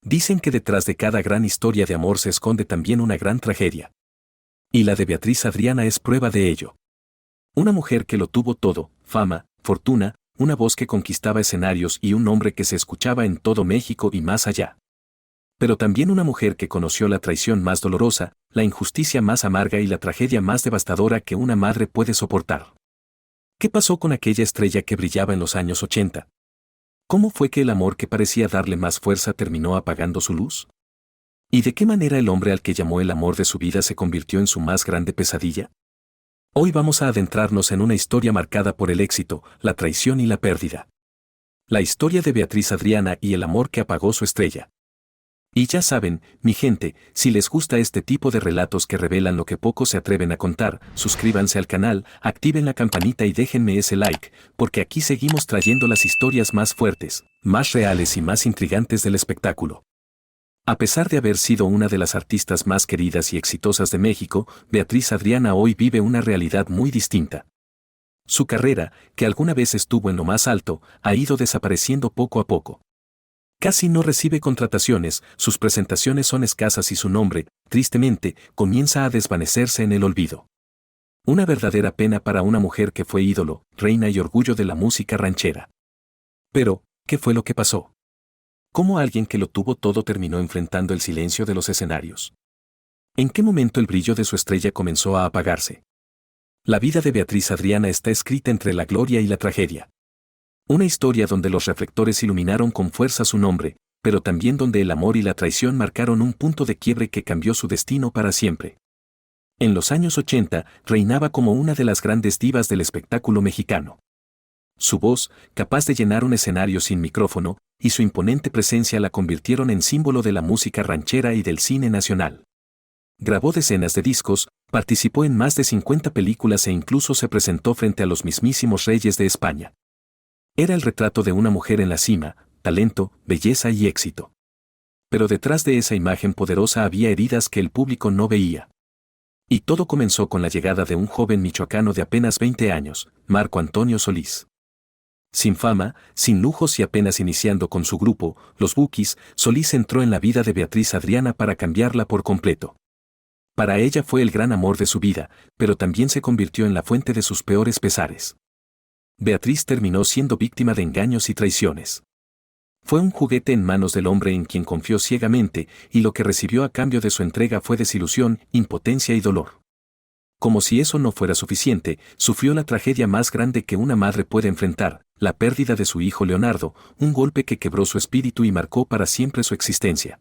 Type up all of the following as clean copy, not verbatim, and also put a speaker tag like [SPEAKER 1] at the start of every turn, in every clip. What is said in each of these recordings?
[SPEAKER 1] Dicen que detrás de cada gran historia de amor se esconde también una gran tragedia. Y la de Beatriz Adriana es prueba de ello. Una mujer que lo tuvo todo, fama, fortuna, una voz que conquistaba escenarios y un nombre que se escuchaba en todo México y más allá. Pero también una mujer que conoció la traición más dolorosa, la injusticia más amarga y la tragedia más devastadora que una madre puede soportar. ¿Qué pasó con aquella estrella que brillaba en los años 80? ¿Cómo fue que el amor que parecía darle más fuerza terminó apagando su luz? ¿Y de qué manera el hombre al que llamó el amor de su vida se convirtió en su más grande pesadilla? Hoy vamos a adentrarnos en una historia marcada por el éxito, la traición y la pérdida. La historia de Beatriz Adriana y el amor que apagó su estrella. Y ya saben, mi gente, si les gusta este tipo de relatos que revelan lo que pocos se atreven a contar, suscríbanse al canal, activen la campanita y déjenme ese like, porque aquí seguimos trayendo las historias más fuertes, más reales y más intrigantes del espectáculo. A pesar de haber sido una de las artistas más queridas y exitosas de México, Beatriz Adriana hoy vive una realidad muy distinta. Su carrera, que alguna vez estuvo en lo más alto, ha ido desapareciendo poco a poco. Casi no recibe contrataciones, sus presentaciones son escasas y su nombre, tristemente, comienza a desvanecerse en el olvido. Una verdadera pena para una mujer que fue ídolo, reina y orgullo de la música ranchera. Pero, ¿qué fue lo que pasó? ¿Cómo alguien que lo tuvo todo terminó enfrentando el silencio de los escenarios? ¿En qué momento el brillo de su estrella comenzó a apagarse? La vida de Beatriz Adriana está escrita entre la gloria y la tragedia. Una historia donde los reflectores iluminaron con fuerza su nombre, pero también donde el amor y la traición marcaron un punto de quiebre que cambió su destino para siempre. En los años 80, reinaba como una de las grandes divas del espectáculo mexicano. Su voz, capaz de llenar un escenario sin micrófono, y su imponente presencia la convirtieron en símbolo de la música ranchera y del cine nacional. Grabó decenas de discos, participó en más de 50 películas e incluso se presentó frente a los mismísimos reyes de España. Era el retrato de una mujer en la cima, talento, belleza y éxito. Pero detrás de esa imagen poderosa había heridas que el público no veía. Y todo comenzó con la llegada de un joven michoacano de apenas 20 años, Marco Antonio Solís. Sin fama, sin lujos y apenas iniciando con su grupo, Los Bukis, Solís entró en la vida de Beatriz Adriana para cambiarla por completo. Para ella fue el gran amor de su vida, pero también se convirtió en la fuente de sus peores pesares. Beatriz terminó siendo víctima de engaños y traiciones. Fue un juguete en manos del hombre en quien confió ciegamente, y lo que recibió a cambio de su entrega fue desilusión, impotencia y dolor. Como si eso no fuera suficiente, sufrió la tragedia más grande que una madre puede enfrentar, la pérdida de su hijo Leonardo, un golpe que quebró su espíritu y marcó para siempre su existencia.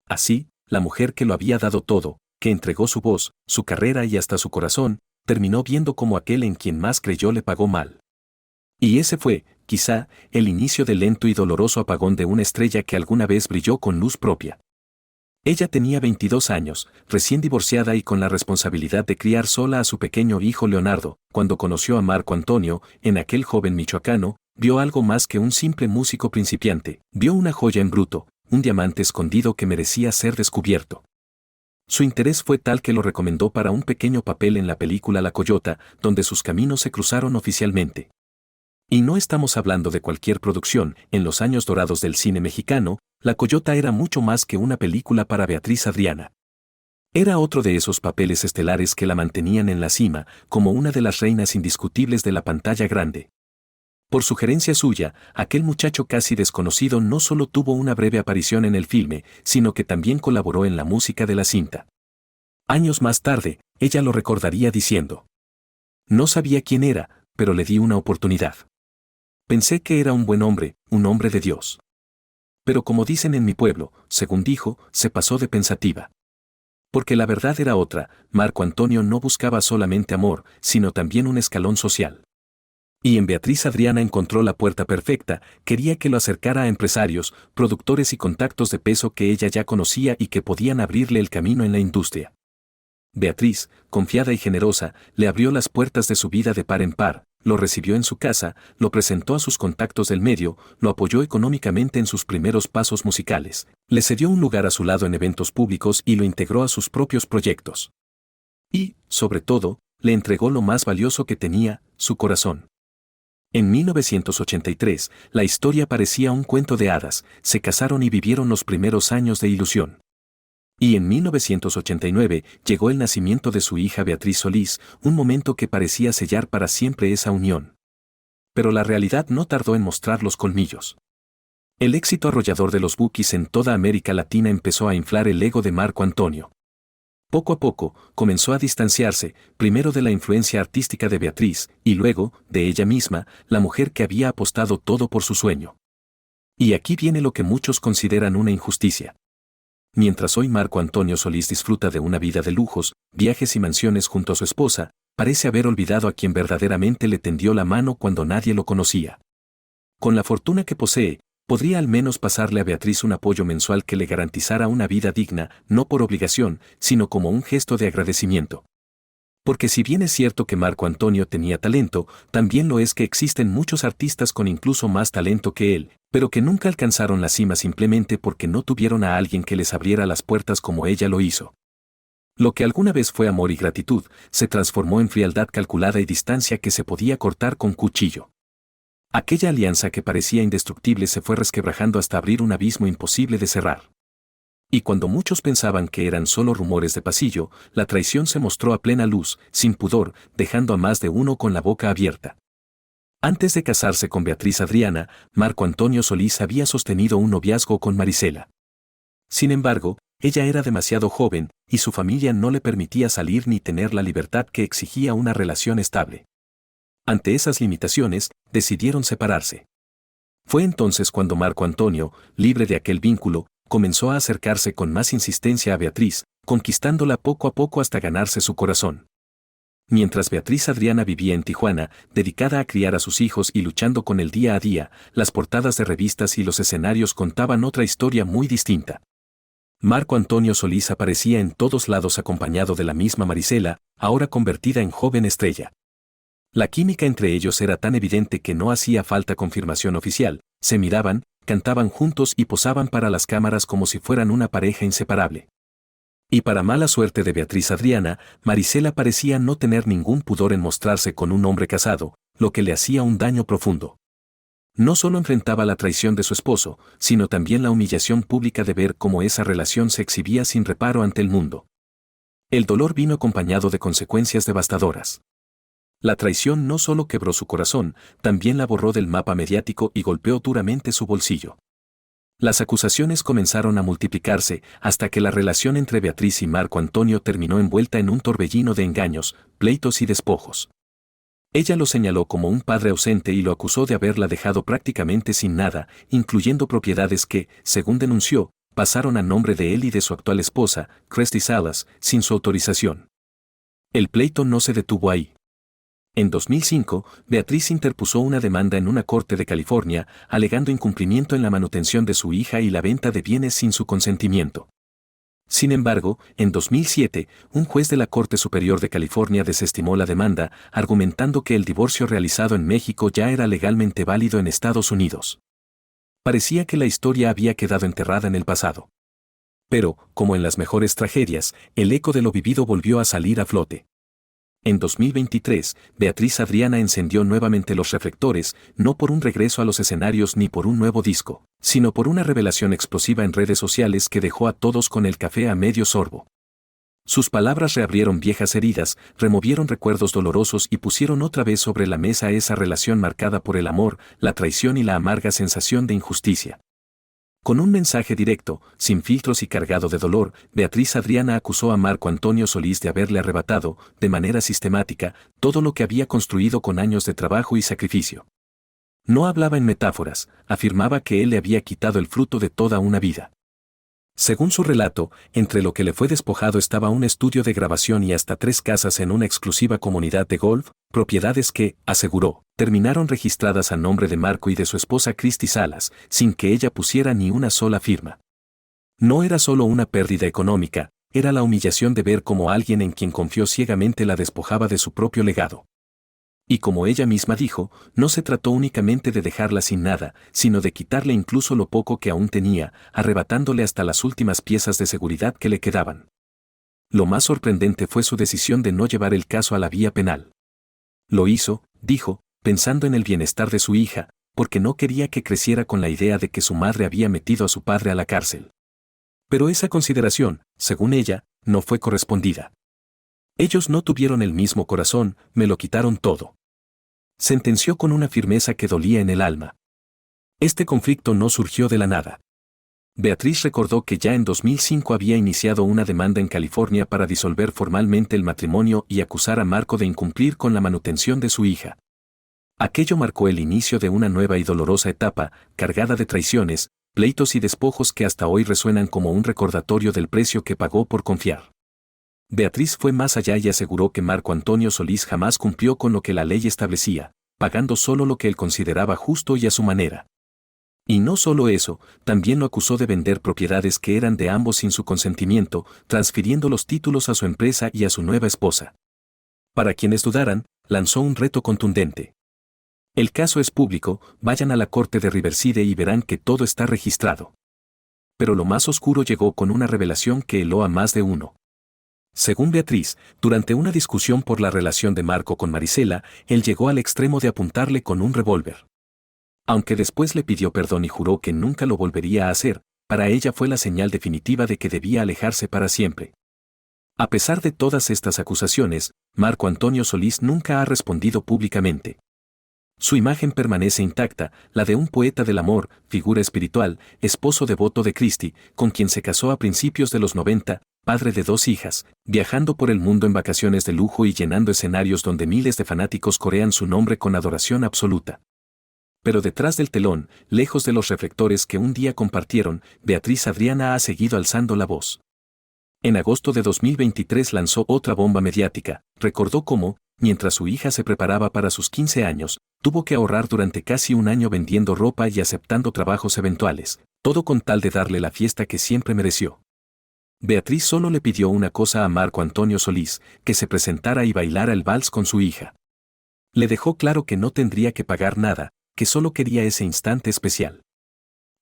[SPEAKER 1] Así, la mujer que lo había dado todo, que entregó su voz, su carrera y hasta su corazón, terminó viendo como aquel en quien más creyó le pagó mal. Y ese fue, quizá, el inicio del lento y doloroso apagón de una estrella que alguna vez brilló con luz propia. Ella tenía 22 años, recién divorciada y con la responsabilidad de criar sola a su pequeño hijo Leonardo. Cuando conoció a Marco Antonio, en aquel joven michoacano, vio algo más que un simple músico principiante, vio una joya en bruto, un diamante escondido que merecía ser descubierto. Su interés fue tal que lo recomendó para un pequeño papel en la película La Coyota, donde sus caminos se cruzaron oficialmente. Y no estamos hablando de cualquier producción. En los años dorados del cine mexicano, La Coyota era mucho más que una película para Beatriz Adriana. Era otro de esos papeles estelares que la mantenían en la cima, como una de las reinas indiscutibles de la pantalla grande. Por sugerencia suya, aquel muchacho casi desconocido no solo tuvo una breve aparición en el filme, sino que también colaboró en la música de la cinta. Años más tarde, ella lo recordaría diciendo: "No sabía quién era, pero le di una oportunidad. Pensé que era un buen hombre, un hombre de Dios. Pero como dicen en mi pueblo, según dijo, se pasó de pensativa". Porque la verdad era otra, Marco Antonio no buscaba solamente amor, sino también un escalón social. Y en Beatriz Adriana encontró la puerta perfecta, quería que lo acercara a empresarios, productores y contactos de peso que ella ya conocía y que podían abrirle el camino en la industria. Beatriz, confiada y generosa, le abrió las puertas de su vida de par en par, lo recibió en su casa, lo presentó a sus contactos del medio, lo apoyó económicamente en sus primeros pasos musicales, le cedió un lugar a su lado en eventos públicos y lo integró a sus propios proyectos. Y, sobre todo, le entregó lo más valioso que tenía, su corazón. En 1983, la historia parecía un cuento de hadas, se casaron y vivieron los primeros años de ilusión. Y en 1989 llegó el nacimiento de su hija Beatriz Solís, un momento que parecía sellar para siempre esa unión. Pero la realidad no tardó en mostrar los colmillos. El éxito arrollador de los Bukis en toda América Latina empezó a inflar el ego de Marco Antonio. Poco a poco, comenzó a distanciarse, primero de la influencia artística de Beatriz, y luego, de ella misma, la mujer que había apostado todo por su sueño. Y aquí viene lo que muchos consideran una injusticia. Mientras hoy Marco Antonio Solís disfruta de una vida de lujos, viajes y mansiones junto a su esposa, parece haber olvidado a quien verdaderamente le tendió la mano cuando nadie lo conocía. Con la fortuna que posee, podría al menos pasarle a Beatriz un apoyo mensual que le garantizara una vida digna, no por obligación, sino como un gesto de agradecimiento. Porque si bien es cierto que Marco Antonio tenía talento, también lo es que existen muchos artistas con incluso más talento que él, pero que nunca alcanzaron la cima simplemente porque no tuvieron a alguien que les abriera las puertas como ella lo hizo. Lo que alguna vez fue amor y gratitud, se transformó en frialdad calculada y distancia que se podía cortar con cuchillo. Aquella alianza que parecía indestructible se fue resquebrajando hasta abrir un abismo imposible de cerrar. Y cuando muchos pensaban que eran solo rumores de pasillo, la traición se mostró a plena luz, sin pudor, dejando a más de uno con la boca abierta. Antes de casarse con Beatriz Adriana, Marco Antonio Solís había sostenido un noviazgo con Marisela. Sin embargo, ella era demasiado joven, y su familia no le permitía salir ni tener la libertad que exigía una relación estable. Ante esas limitaciones, decidieron separarse. Fue entonces cuando Marco Antonio, libre de aquel vínculo, comenzó a acercarse con más insistencia a Beatriz, conquistándola poco a poco hasta ganarse su corazón. Mientras Beatriz Adriana vivía en Tijuana, dedicada a criar a sus hijos y luchando con el día a día, las portadas de revistas y los escenarios contaban otra historia muy distinta. Marco Antonio Solís aparecía en todos lados acompañado de la misma Marisela, ahora convertida en joven estrella. La química entre ellos era tan evidente que no hacía falta confirmación oficial, se miraban, cantaban juntos y posaban para las cámaras como si fueran una pareja inseparable. Y para mala suerte de Beatriz Adriana, Marisela parecía no tener ningún pudor en mostrarse con un hombre casado, lo que le hacía un daño profundo. No solo enfrentaba la traición de su esposo, sino también la humillación pública de ver cómo esa relación se exhibía sin reparo ante el mundo. El dolor vino acompañado de consecuencias devastadoras. La traición no solo quebró su corazón, también la borró del mapa mediático y golpeó duramente su bolsillo. Las acusaciones comenzaron a multiplicarse hasta que la relación entre Beatriz y Marco Antonio terminó envuelta en un torbellino de engaños, pleitos y despojos. Ella lo señaló como un padre ausente y lo acusó de haberla dejado prácticamente sin nada, incluyendo propiedades que, según denunció, pasaron a nombre de él y de su actual esposa, Cresty Salas, sin su autorización. El pleito no se detuvo ahí. En 2005, Beatriz interpuso una demanda en una corte de California, alegando incumplimiento en la manutención de su hija y la venta de bienes sin su consentimiento. Sin embargo, en 2007, un juez de la Corte Superior de California desestimó la demanda, argumentando que el divorcio realizado en México ya era legalmente válido en Estados Unidos. Parecía que la historia había quedado enterrada en el pasado. Pero, como en las mejores tragedias, el eco de lo vivido volvió a salir a flote. En 2023, Beatriz Adriana encendió nuevamente los reflectores, no por un regreso a los escenarios ni por un nuevo disco, sino por una revelación explosiva en redes sociales que dejó a todos con el café a medio sorbo. Sus palabras reabrieron viejas heridas, removieron recuerdos dolorosos y pusieron otra vez sobre la mesa esa relación marcada por el amor, la traición y la amarga sensación de injusticia. Con un mensaje directo, sin filtros y cargado de dolor, Beatriz Adriana acusó a Marco Antonio Solís de haberle arrebatado, de manera sistemática, todo lo que había construido con años de trabajo y sacrificio. No hablaba en metáforas, afirmaba que él le había quitado el fruto de toda una vida. Según su relato, entre lo que le fue despojado estaba un estudio de grabación y hasta 3 casas en una exclusiva comunidad de golf, propiedades que, aseguró, terminaron registradas a nombre de Marco y de su esposa Cresty Salas, sin que ella pusiera ni una sola firma. No era solo una pérdida económica, era la humillación de ver cómo alguien en quien confió ciegamente la despojaba de su propio legado. Y como ella misma dijo, no se trató únicamente de dejarla sin nada, sino de quitarle incluso lo poco que aún tenía, arrebatándole hasta las últimas piezas de seguridad que le quedaban. Lo más sorprendente fue su decisión de no llevar el caso a la vía penal. Lo hizo, dijo, pensando en el bienestar de su hija, porque no quería que creciera con la idea de que su madre había metido a su padre a la cárcel. Pero esa consideración, según ella, no fue correspondida. Ellos no tuvieron el mismo corazón, me lo quitaron todo. Sentenció con una firmeza que dolía en el alma. Este conflicto no surgió de la nada. Beatriz recordó que ya en 2005 había iniciado una demanda en California para disolver formalmente el matrimonio y acusar a Marco de incumplir con la manutención de su hija. Aquello marcó el inicio de una nueva y dolorosa etapa, cargada de traiciones, pleitos y despojos que hasta hoy resuenan como un recordatorio del precio que pagó por confiar. Beatriz fue más allá y aseguró que Marco Antonio Solís jamás cumplió con lo que la ley establecía, pagando solo lo que él consideraba justo y a su manera. Y no solo eso, también lo acusó de vender propiedades que eran de ambos sin su consentimiento, transfiriendo los títulos a su empresa y a su nueva esposa. Para quienes dudaran, lanzó un reto contundente. El caso es público, vayan a la corte de Riverside y verán que todo está registrado. Pero lo más oscuro llegó con una revelación que heló a más de uno. Según Beatriz, durante una discusión por la relación de Marco con Marisela, él llegó al extremo de apuntarle con un revólver. Aunque después le pidió perdón y juró que nunca lo volvería a hacer, para ella fue la señal definitiva de que debía alejarse para siempre. A pesar de todas estas acusaciones, Marco Antonio Solís nunca ha respondido públicamente. Su imagen permanece intacta, la de un poeta del amor, figura espiritual, esposo devoto de Cristi, con quien se casó a principios de los 90, padre de 2 hijas, viajando por el mundo en vacaciones de lujo y llenando escenarios donde miles de fanáticos corean su nombre con adoración absoluta. Pero detrás del telón, lejos de los reflectores que un día compartieron, Beatriz Adriana ha seguido alzando la voz. En agosto de 2023 lanzó otra bomba mediática, recordó cómo, mientras su hija se preparaba para sus 15 años, tuvo que ahorrar durante casi un año vendiendo ropa y aceptando trabajos eventuales, todo con tal de darle la fiesta que siempre mereció. Beatriz solo le pidió una cosa a Marco Antonio Solís, que se presentara y bailara el vals con su hija. Le dejó claro que no tendría que pagar nada, que solo quería ese instante especial.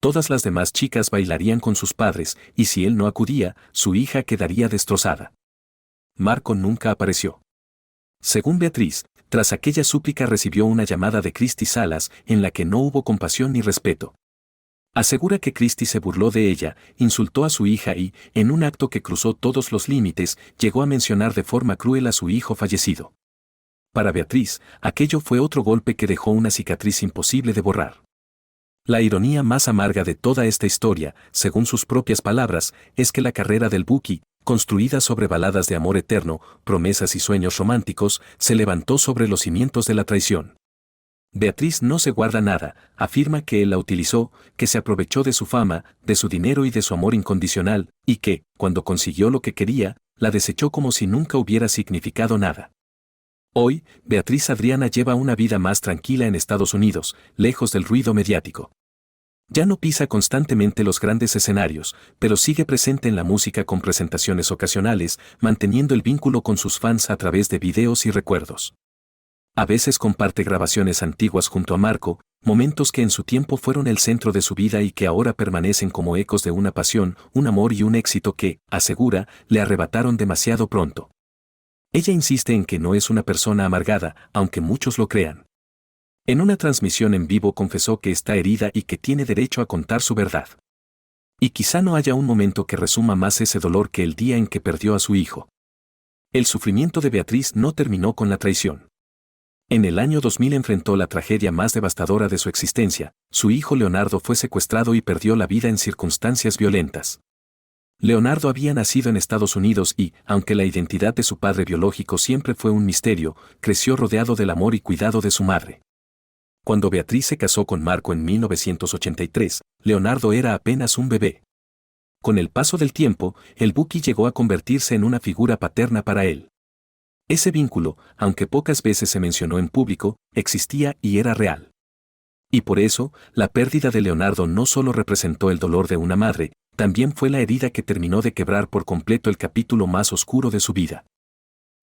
[SPEAKER 1] Todas las demás chicas bailarían con sus padres, y si él no acudía, su hija quedaría destrozada. Marco nunca apareció. Según Beatriz, tras aquella súplica recibió una llamada de Cristi Salas, en la que no hubo compasión ni respeto. Asegura que Cristi se burló de ella, insultó a su hija y, en un acto que cruzó todos los límites, llegó a mencionar de forma cruel a su hijo fallecido. Para Beatriz, aquello fue otro golpe que dejó una cicatriz imposible de borrar. La ironía más amarga de toda esta historia, según sus propias palabras, es que la carrera del Buki, construida sobre baladas de amor eterno, promesas y sueños románticos, se levantó sobre los cimientos de la traición. Beatriz no se guarda nada, afirma que él la utilizó, que se aprovechó de su fama, de su dinero y de su amor incondicional, y que, cuando consiguió lo que quería, la desechó como si nunca hubiera significado nada. Hoy, Beatriz Adriana lleva una vida más tranquila en Estados Unidos, lejos del ruido mediático. Ya no pisa constantemente los grandes escenarios, pero sigue presente en la música con presentaciones ocasionales, manteniendo el vínculo con sus fans a través de videos y recuerdos. A veces comparte grabaciones antiguas junto a Marco, momentos que en su tiempo fueron el centro de su vida y que ahora permanecen como ecos de una pasión, un amor y un éxito que, asegura, le arrebataron demasiado pronto. Ella insiste en que no es una persona amargada, aunque muchos lo crean. En una transmisión en vivo confesó que está herida y que tiene derecho a contar su verdad. Y quizá no haya un momento que resuma más ese dolor que el día en que perdió a su hijo. El sufrimiento de Beatriz no terminó con la traición. En el año 2000 enfrentó la tragedia más devastadora de su existencia, su hijo Leonardo fue secuestrado y perdió la vida en circunstancias violentas. Leonardo había nacido en Estados Unidos y, aunque la identidad de su padre biológico siempre fue un misterio, creció rodeado del amor y cuidado de su madre. Cuando Beatriz se casó con Marco en 1983, Leonardo era apenas un bebé. Con el paso del tiempo, el Buki llegó a convertirse en una figura paterna para él. Ese vínculo, aunque pocas veces se mencionó en público, existía y era real. Y por eso, la pérdida de Leonardo no solo representó el dolor de una madre, también fue la herida que terminó de quebrar por completo el capítulo más oscuro de su vida.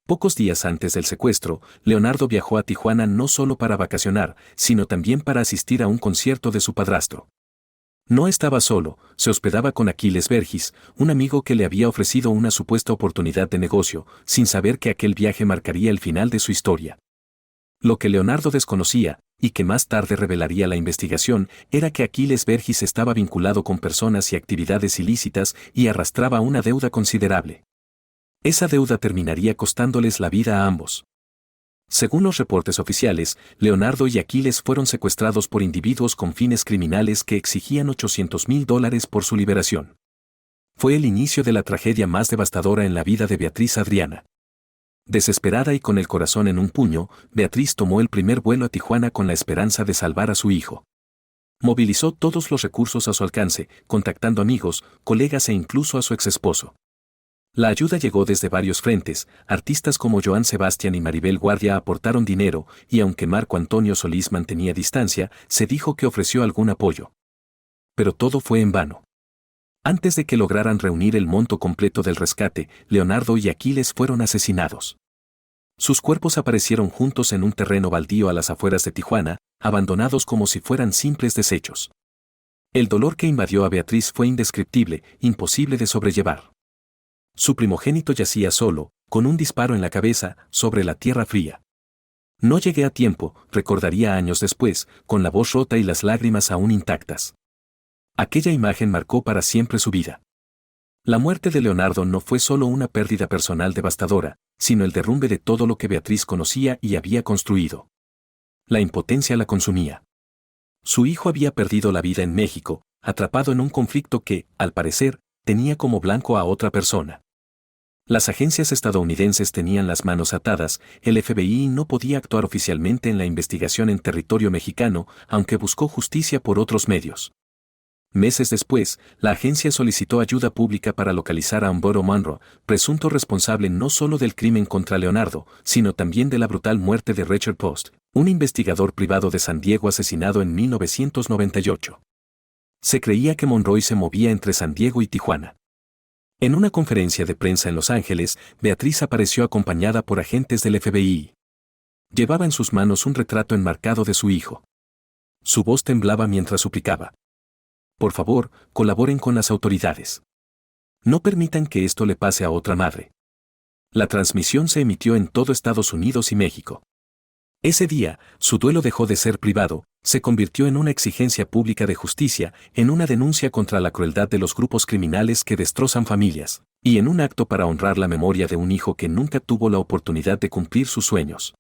[SPEAKER 1] Pocos días antes del secuestro, Leonardo viajó a Tijuana no solo para vacacionar, sino también para asistir a un concierto de su padrastro. No estaba solo, se hospedaba con Aquiles Vergis, un amigo que le había ofrecido una supuesta oportunidad de negocio, sin saber que aquel viaje marcaría el final de su historia. Lo que Leonardo desconocía, y que más tarde revelaría la investigación, era que Aquiles Vergis estaba vinculado con personas y actividades ilícitas y arrastraba una deuda considerable. Esa deuda terminaría costándoles la vida a ambos. Según los reportes oficiales, Leonardo y Aquiles fueron secuestrados por individuos con fines criminales que exigían $800,000 por su liberación. Fue el inicio de la tragedia más devastadora en la vida de Beatriz Adriana. Desesperada y con el corazón en un puño, Beatriz tomó el primer vuelo a Tijuana con la esperanza de salvar a su hijo. Movilizó todos los recursos a su alcance, contactando amigos, colegas e incluso a su exesposo. La ayuda llegó desde varios frentes. Artistas como Joan Sebastián y Maribel Guardia aportaron dinero, y aunque Marco Antonio Solís mantenía distancia, se dijo que ofreció algún apoyo. Pero todo fue en vano. Antes de que lograran reunir el monto completo del rescate, Leonardo y Aquiles fueron asesinados. Sus cuerpos aparecieron juntos en un terreno baldío a las afueras de Tijuana, abandonados como si fueran simples desechos. El dolor que invadió a Beatriz fue indescriptible, imposible de sobrellevar. Su primogénito yacía solo, con un disparo en la cabeza, sobre la tierra fría. No llegué a tiempo, recordaría años después, con la voz rota y las lágrimas aún intactas. Aquella imagen marcó para siempre su vida. La muerte de Leonardo no fue solo una pérdida personal devastadora, sino el derrumbe de todo lo que Beatriz conocía y había construido. La impotencia la consumía. Su hijo había perdido la vida en México, atrapado en un conflicto que, al parecer, tenía como blanco a otra persona. Las agencias estadounidenses tenían las manos atadas, el FBI no podía actuar oficialmente en la investigación en territorio mexicano, aunque buscó justicia por otros medios. Meses después, la agencia solicitó ayuda pública para localizar a Umboro Monroe, presunto responsable no solo del crimen contra Leonardo, sino también de la brutal muerte de Richard Post, un investigador privado de San Diego asesinado en 1998. Se creía que Monroe se movía entre San Diego y Tijuana. En una conferencia de prensa en Los Ángeles, Beatriz apareció acompañada por agentes del FBI. Llevaba en sus manos un retrato enmarcado de su hijo. Su voz temblaba mientras suplicaba: por favor, colaboren con las autoridades. No permitan que esto le pase a otra madre. La transmisión se emitió en todo Estados Unidos y México. Ese día, su duelo dejó de ser privado, se convirtió en una exigencia pública de justicia, en una denuncia contra la crueldad de los grupos criminales que destrozan familias, y en un acto para honrar la memoria de un hijo que nunca tuvo la oportunidad de cumplir sus sueños.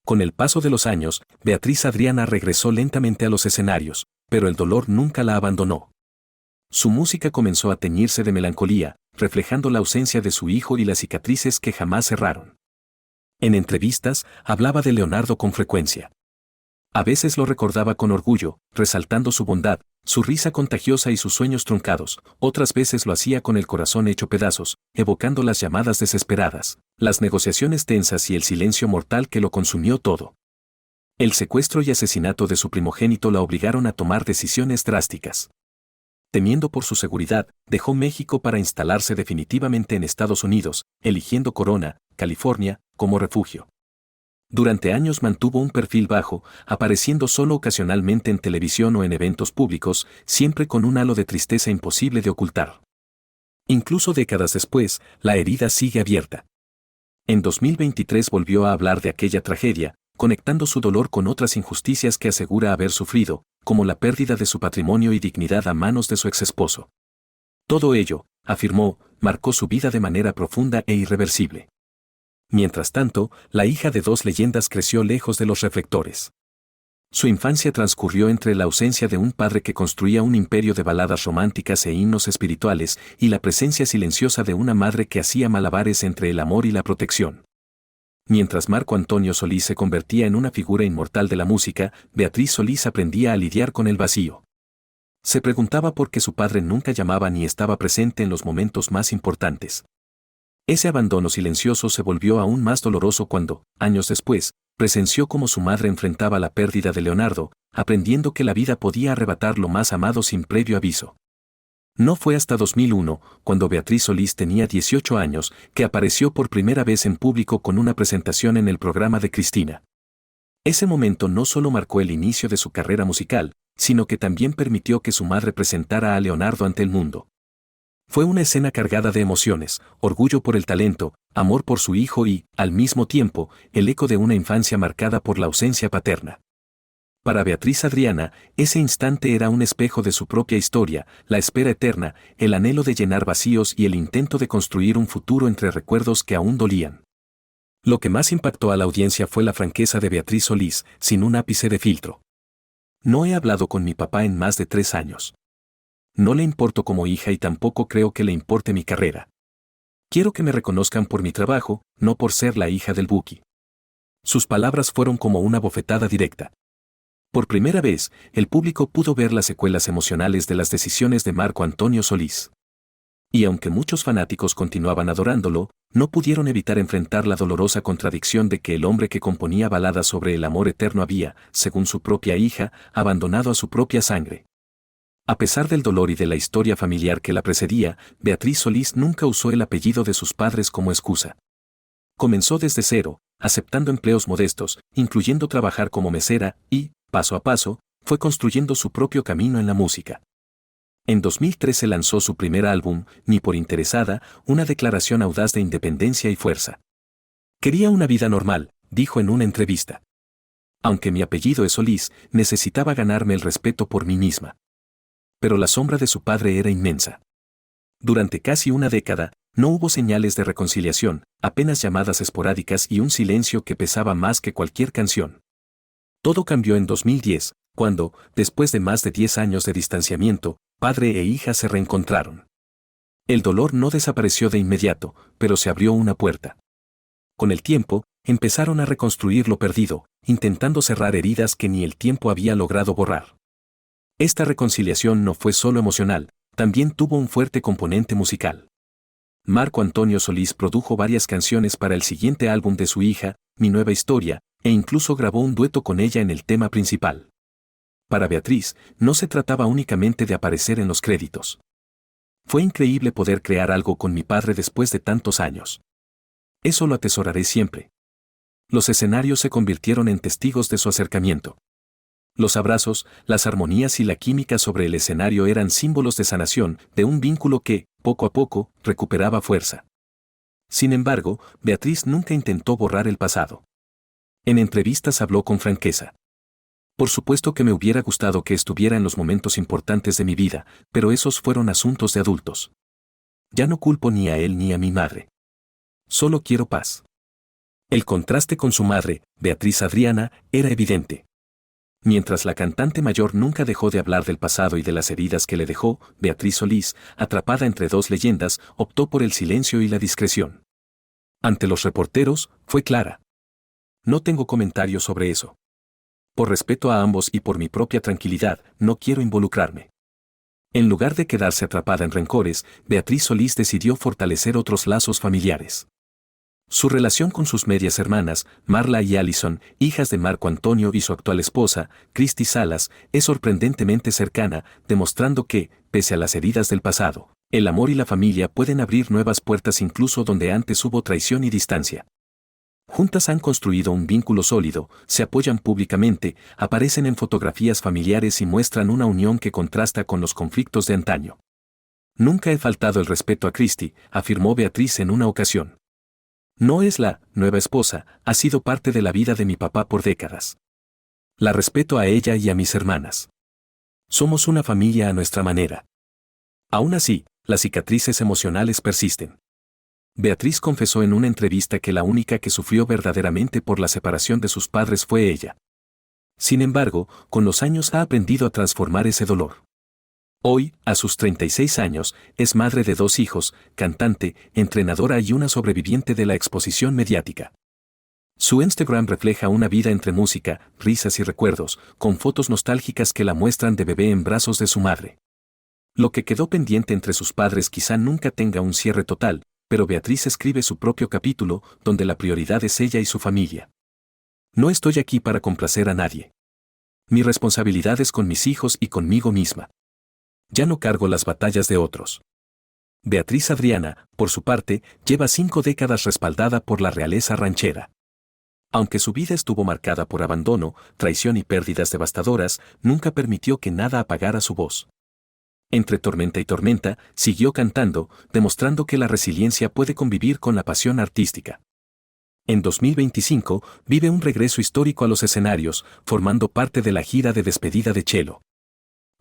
[SPEAKER 1] Con el paso de los años, Beatriz Adriana regresó lentamente a los escenarios, pero el dolor nunca la abandonó. Su música comenzó a teñirse de melancolía, reflejando la ausencia de su hijo y las cicatrices que jamás cerraron. En entrevistas, hablaba de Leonardo con frecuencia. A veces lo recordaba con orgullo, resaltando su bondad, su risa contagiosa y sus sueños truncados. Otras veces lo hacía con el corazón hecho pedazos, evocando las llamadas desesperadas, las negociaciones tensas y el silencio mortal que lo consumió todo. El secuestro y asesinato de su primogénito la obligaron a tomar decisiones drásticas. Temiendo por su seguridad, dejó México para instalarse definitivamente en Estados Unidos, eligiendo Corona, California, como refugio. Durante años mantuvo un perfil bajo, apareciendo solo ocasionalmente en televisión o en eventos públicos, siempre con un halo de tristeza imposible de ocultar. Incluso décadas después, la herida sigue abierta. En 2023 volvió a hablar de aquella tragedia, conectando su dolor con otras injusticias que asegura haber sufrido, como la pérdida de su patrimonio y dignidad a manos de su exesposo. Todo ello, afirmó, marcó su vida de manera profunda e irreversible. Mientras tanto, la hija de dos leyendas creció lejos de los reflectores. Su infancia transcurrió entre la ausencia de un padre que construía un imperio de baladas románticas e himnos espirituales y la presencia silenciosa de una madre que hacía malabares entre el amor y la protección. Mientras Marco Antonio Solís se convertía en una figura inmortal de la música, Beatriz Solís aprendía a lidiar con el vacío. Se preguntaba por qué su padre nunca llamaba ni estaba presente en los momentos más importantes. Ese abandono silencioso se volvió aún más doloroso cuando, años después, presenció cómo su madre enfrentaba la pérdida de Leonardo, aprendiendo que la vida podía arrebatar lo más amado sin previo aviso. No fue hasta 2001, cuando Beatriz Solís tenía 18 años, que apareció por primera vez en público con una presentación en el programa de Cristina. Ese momento no solo marcó el inicio de su carrera musical, sino que también permitió que su madre presentara a Leonardo ante el mundo. Fue una escena cargada de emociones, orgullo por el talento, amor por su hijo y, al mismo tiempo, el eco de una infancia marcada por la ausencia paterna. Para Beatriz Adriana, ese instante era un espejo de su propia historia, la espera eterna, el anhelo de llenar vacíos y el intento de construir un futuro entre recuerdos que aún dolían. Lo que más impactó a la audiencia fue la franqueza de Beatriz Solís, sin un ápice de filtro. No he hablado con mi papá en más de 3 años. No le importo como hija y tampoco creo que le importe mi carrera. Quiero que me reconozcan por mi trabajo, no por ser la hija del Buki. Sus palabras fueron como una bofetada directa. Por primera vez, el público pudo ver las secuelas emocionales de las decisiones de Marco Antonio Solís. Y aunque muchos fanáticos continuaban adorándolo, no pudieron evitar enfrentar la dolorosa contradicción de que el hombre que componía baladas sobre el amor eterno había, según su propia hija, abandonado a su propia sangre. A pesar del dolor y de la historia familiar que la precedía, Beatriz Solís nunca usó el apellido de sus padres como excusa. Comenzó desde cero, aceptando empleos modestos, incluyendo trabajar como mesera, y, paso a paso, fue construyendo su propio camino en la música. En 2013 lanzó su primer álbum, Ni por interesada, una declaración audaz de independencia y fuerza. Quería una vida normal, dijo en una entrevista. Aunque mi apellido es Solís, necesitaba ganarme el respeto por mí misma. Pero la sombra de su padre era inmensa. Durante casi una década, no hubo señales de reconciliación, apenas llamadas esporádicas y un silencio que pesaba más que cualquier canción. Todo cambió en 2010, cuando, después de más de 10 años de distanciamiento, padre e hija se reencontraron. El dolor no desapareció de inmediato, pero se abrió una puerta. Con el tiempo, empezaron a reconstruir lo perdido, intentando cerrar heridas que ni el tiempo había logrado borrar. Esta reconciliación no fue solo emocional, también tuvo un fuerte componente musical. Marco Antonio Solís produjo varias canciones para el siguiente álbum de su hija, Mi Nueva Historia, e incluso grabó un dueto con ella en el tema principal. Para Beatriz, no se trataba únicamente de aparecer en los créditos. Fue increíble poder crear algo con mi padre después de tantos años. Eso lo atesoraré siempre. Los escenarios se convirtieron en testigos de su acercamiento. Los abrazos, las armonías y la química sobre el escenario eran símbolos de sanación, de un vínculo que, poco a poco, recuperaba fuerza. Sin embargo, Beatriz nunca intentó borrar el pasado. En entrevistas habló con franqueza. Por supuesto que me hubiera gustado que estuviera en los momentos importantes de mi vida, pero esos fueron asuntos de adultos. Ya no culpo ni a él ni a mi madre. Solo quiero paz. El contraste con su madre, Beatriz Adriana, era evidente. Mientras la cantante mayor nunca dejó de hablar del pasado y de las heridas que le dejó, Beatriz Solís, atrapada entre dos leyendas, optó por el silencio y la discreción. Ante los reporteros, fue clara. No tengo comentarios sobre eso. Por respeto a ambos y por mi propia tranquilidad, no quiero involucrarme. En lugar de quedarse atrapada en rencores, Beatriz Solís decidió fortalecer otros lazos familiares. Su relación con sus medias hermanas, Marla y Allison, hijas de Marco Antonio y su actual esposa, Cristi Salas, es sorprendentemente cercana, demostrando que, pese a las heridas del pasado, el amor y la familia pueden abrir nuevas puertas incluso donde antes hubo traición y distancia. Juntas han construido un vínculo sólido, se apoyan públicamente, aparecen en fotografías familiares y muestran una unión que contrasta con los conflictos de antaño. Nunca he faltado el respeto a Cristi, afirmó Beatriz en una ocasión. No es la nueva esposa, ha sido parte de la vida de mi papá por décadas. La respeto a ella y a mis hermanas. Somos una familia a nuestra manera. Aún así, las cicatrices emocionales persisten. Beatriz confesó en una entrevista que la única que sufrió verdaderamente por la separación de sus padres fue ella. Sin embargo, con los años ha aprendido a transformar ese dolor. Hoy, a sus 36 años, es madre de 2 hijos, cantante, entrenadora y una sobreviviente de la exposición mediática. Su Instagram refleja una vida entre música, risas y recuerdos, con fotos nostálgicas que la muestran de bebé en brazos de su madre. Lo que quedó pendiente entre sus padres quizá nunca tenga un cierre total, pero Beatriz escribe su propio capítulo, donde la prioridad es ella y su familia. No estoy aquí para complacer a nadie. Mi responsabilidad es con mis hijos y conmigo misma. Ya no cargo las batallas de otros. Beatriz Adriana, por su parte, lleva 5 décadas respaldada por la realeza ranchera. Aunque su vida estuvo marcada por abandono, traición y pérdidas devastadoras, nunca permitió que nada apagara su voz. Entre tormenta y tormenta, siguió cantando, demostrando que la resiliencia puede convivir con la pasión artística. En 2025, vive un regreso histórico a los escenarios, formando parte de la gira de despedida de Chelo.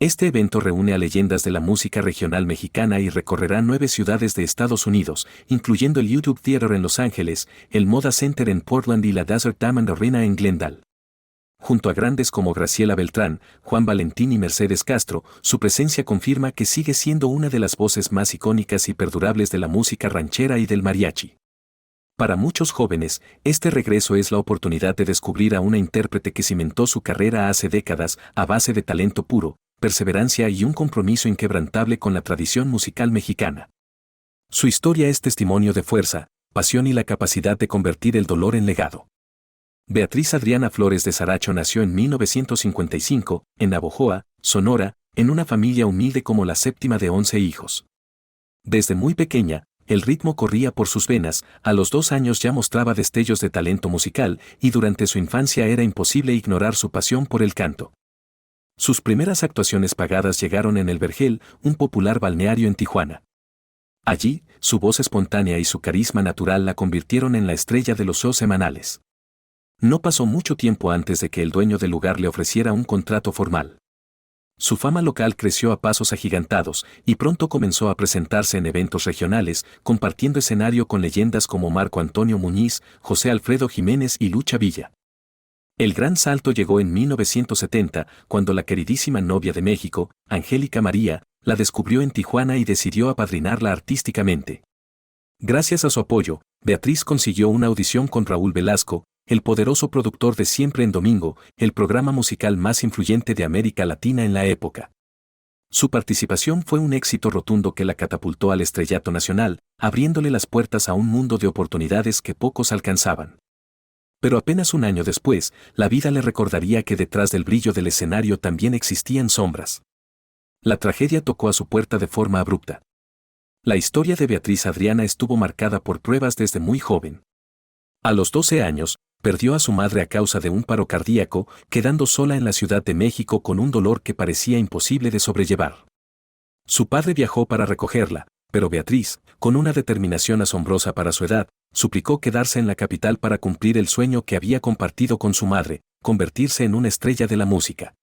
[SPEAKER 1] Este evento reúne a leyendas de la música regional mexicana y recorrerá 9 ciudades de Estados Unidos, incluyendo el YouTube Theater en Los Ángeles, el Moda Center en Portland y la Desert Diamond Arena en Glendale. Junto a grandes como Graciela Beltrán, Juan Valentín y Mercedes Castro, su presencia confirma que sigue siendo una de las voces más icónicas y perdurables de la música ranchera y del mariachi. Para muchos jóvenes, este regreso es la oportunidad de descubrir a una intérprete que cimentó su carrera hace décadas a base de talento puro, perseverancia y un compromiso inquebrantable con la tradición musical mexicana. Su historia es testimonio de fuerza, pasión y la capacidad de convertir el dolor en legado. Beatriz Adriana Flores de Saracho nació en 1955, en Navojoa, Sonora, en una familia humilde como la séptima de 11 hijos. Desde muy pequeña, el ritmo corría por sus venas, a los 2 años ya mostraba destellos de talento musical y durante su infancia era imposible ignorar su pasión por el canto. Sus primeras actuaciones pagadas llegaron en El Vergel, un popular balneario en Tijuana. Allí, su voz espontánea y su carisma natural la convirtieron en la estrella de los shows semanales. No pasó mucho tiempo antes de que el dueño del lugar le ofreciera un contrato formal. Su fama local creció a pasos agigantados y pronto comenzó a presentarse en eventos regionales, compartiendo escenario con leyendas como Marco Antonio Muñiz, José Alfredo Jiménez y Lucha Villa. El gran salto llegó en 1970, cuando la queridísima novia de México, Angélica María, la descubrió en Tijuana y decidió apadrinarla artísticamente. Gracias a su apoyo, Beatriz consiguió una audición con Raúl Velasco, el poderoso productor de Siempre en Domingo, el programa musical más influyente de América Latina en la época. Su participación fue un éxito rotundo que la catapultó al estrellato nacional, abriéndole las puertas a un mundo de oportunidades que pocos alcanzaban. Pero apenas un año después, la vida le recordaría que detrás del brillo del escenario también existían sombras. La tragedia tocó a su puerta de forma abrupta. La historia de Beatriz Adriana estuvo marcada por pruebas desde muy joven. A los 12 años, perdió a su madre a causa de un paro cardíaco, quedando sola en la Ciudad de México con un dolor que parecía imposible de sobrellevar. Su padre viajó para recogerla, pero Beatriz, con una determinación asombrosa para su edad, suplicó quedarse en la capital para cumplir el sueño que había compartido con su madre, convertirse en una estrella de la música.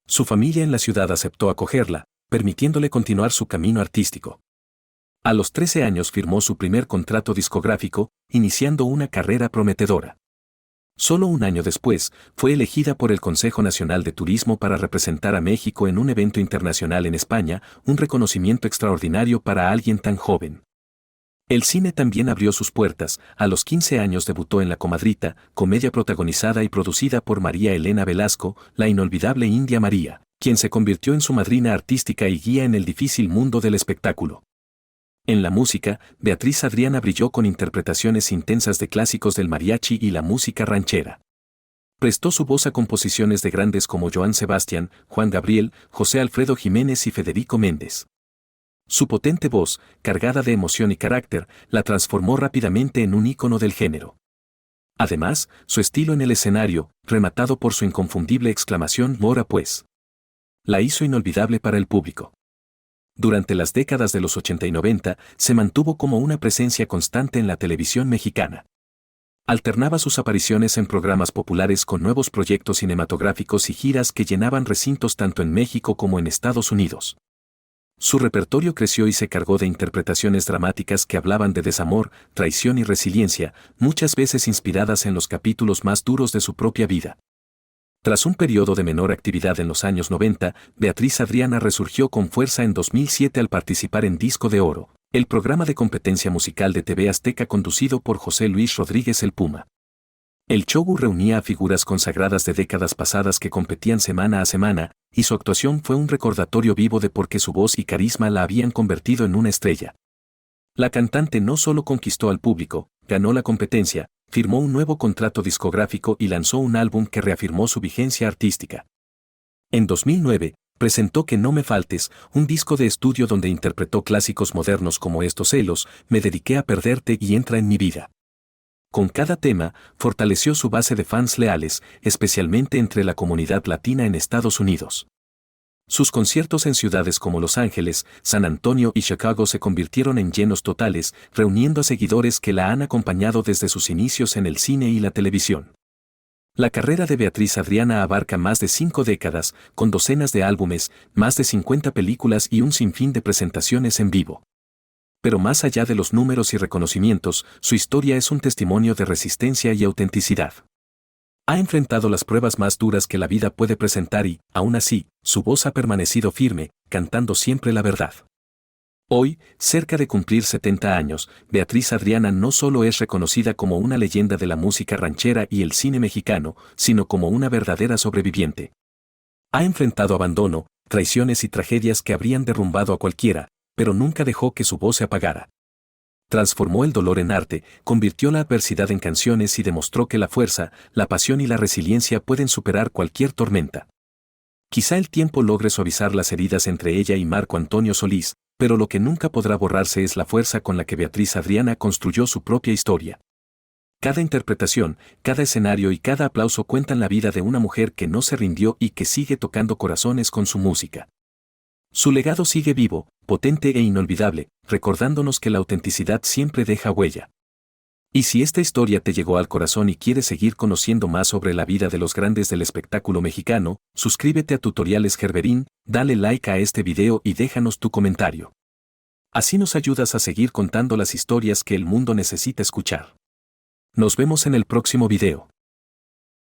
[SPEAKER 1] Su familia en la ciudad aceptó acogerla, permitiéndole continuar su camino artístico. A los 13 años firmó su primer contrato discográfico, iniciando una carrera prometedora. Solo un año después, fue elegida por el Consejo Nacional de Turismo para representar a México en un evento internacional en España, un reconocimiento extraordinario para alguien tan joven. El cine también abrió sus puertas. A los 15 años debutó en La Comadrita, comedia protagonizada y producida por María Elena Velasco, la inolvidable India María, quien se convirtió en su madrina artística y guía en el difícil mundo del espectáculo. En la música, Beatriz Adriana brilló con interpretaciones intensas de clásicos del mariachi y la música ranchera. Prestó su voz a composiciones de grandes como Joan Sebastián, Juan Gabriel, José Alfredo Jiménez y Federico Méndez. Su potente voz, cargada de emoción y carácter, la transformó rápidamente en un ícono del género. Además, su estilo en el escenario, rematado por su inconfundible exclamación "Mora pues", la hizo inolvidable para el público. Durante las décadas de los 80 y 90, se mantuvo como una presencia constante en la televisión mexicana. Alternaba sus apariciones en programas populares con nuevos proyectos cinematográficos y giras que llenaban recintos tanto en México como en Estados Unidos. Su repertorio creció y se cargó de interpretaciones dramáticas que hablaban de desamor, traición y resiliencia, muchas veces inspiradas en los capítulos más duros de su propia vida. Tras un periodo de menor actividad en los años 90, Beatriz Adriana resurgió con fuerza en 2007 al participar en Disco de Oro, el programa de competencia musical de TV Azteca conducido por José Luis Rodríguez el Puma. El show reunía a figuras consagradas de décadas pasadas que competían semana a semana, y su actuación fue un recordatorio vivo de por qué su voz y carisma la habían convertido en una estrella. La cantante no solo conquistó al público, ganó la competencia, firmó un nuevo contrato discográfico y lanzó un álbum que reafirmó su vigencia artística. En 2009, presentó Que no me faltes, un disco de estudio donde interpretó clásicos modernos como Estos celos, Me dediqué a perderte y Entra en mi vida. Con cada tema, fortaleció su base de fans leales, especialmente entre la comunidad latina en Estados Unidos. Sus conciertos en ciudades como Los Ángeles, San Antonio y Chicago se convirtieron en llenos totales, reuniendo a seguidores que la han acompañado desde sus inicios en el cine y la televisión. La carrera de Beatriz Adriana abarca más de 5 décadas, con docenas de álbumes, más de 50 películas y un sinfín de presentaciones en vivo. Pero más allá de los números y reconocimientos, su historia es un testimonio de resistencia y autenticidad. Ha enfrentado las pruebas más duras que la vida puede presentar y, aún así, su voz ha permanecido firme, cantando siempre la verdad. Hoy, cerca de cumplir 70 años, Beatriz Adriana no solo es reconocida como una leyenda de la música ranchera y el cine mexicano, sino como una verdadera sobreviviente. Ha enfrentado abandono, traiciones y tragedias que habrían derrumbado a cualquiera, pero nunca dejó que su voz se apagara. Transformó el dolor en arte, convirtió la adversidad en canciones y demostró que la fuerza, la pasión y la resiliencia pueden superar cualquier tormenta. Quizá el tiempo logre suavizar las heridas entre ella y Marco Antonio Solís, pero lo que nunca podrá borrarse es la fuerza con la que Beatriz Adriana construyó su propia historia. Cada interpretación, cada escenario y cada aplauso cuentan la vida de una mujer que no se rindió y que sigue tocando corazones con su música. Su legado sigue vivo, potente e inolvidable, recordándonos que la autenticidad siempre deja huella. Y si esta historia te llegó al corazón y quieres seguir conociendo más sobre la vida de los grandes del espectáculo mexicano, suscríbete a Tutoriales Gerberín, dale like a este video y déjanos tu comentario. Así nos ayudas a seguir contando las historias que el mundo necesita escuchar. Nos vemos en el próximo video.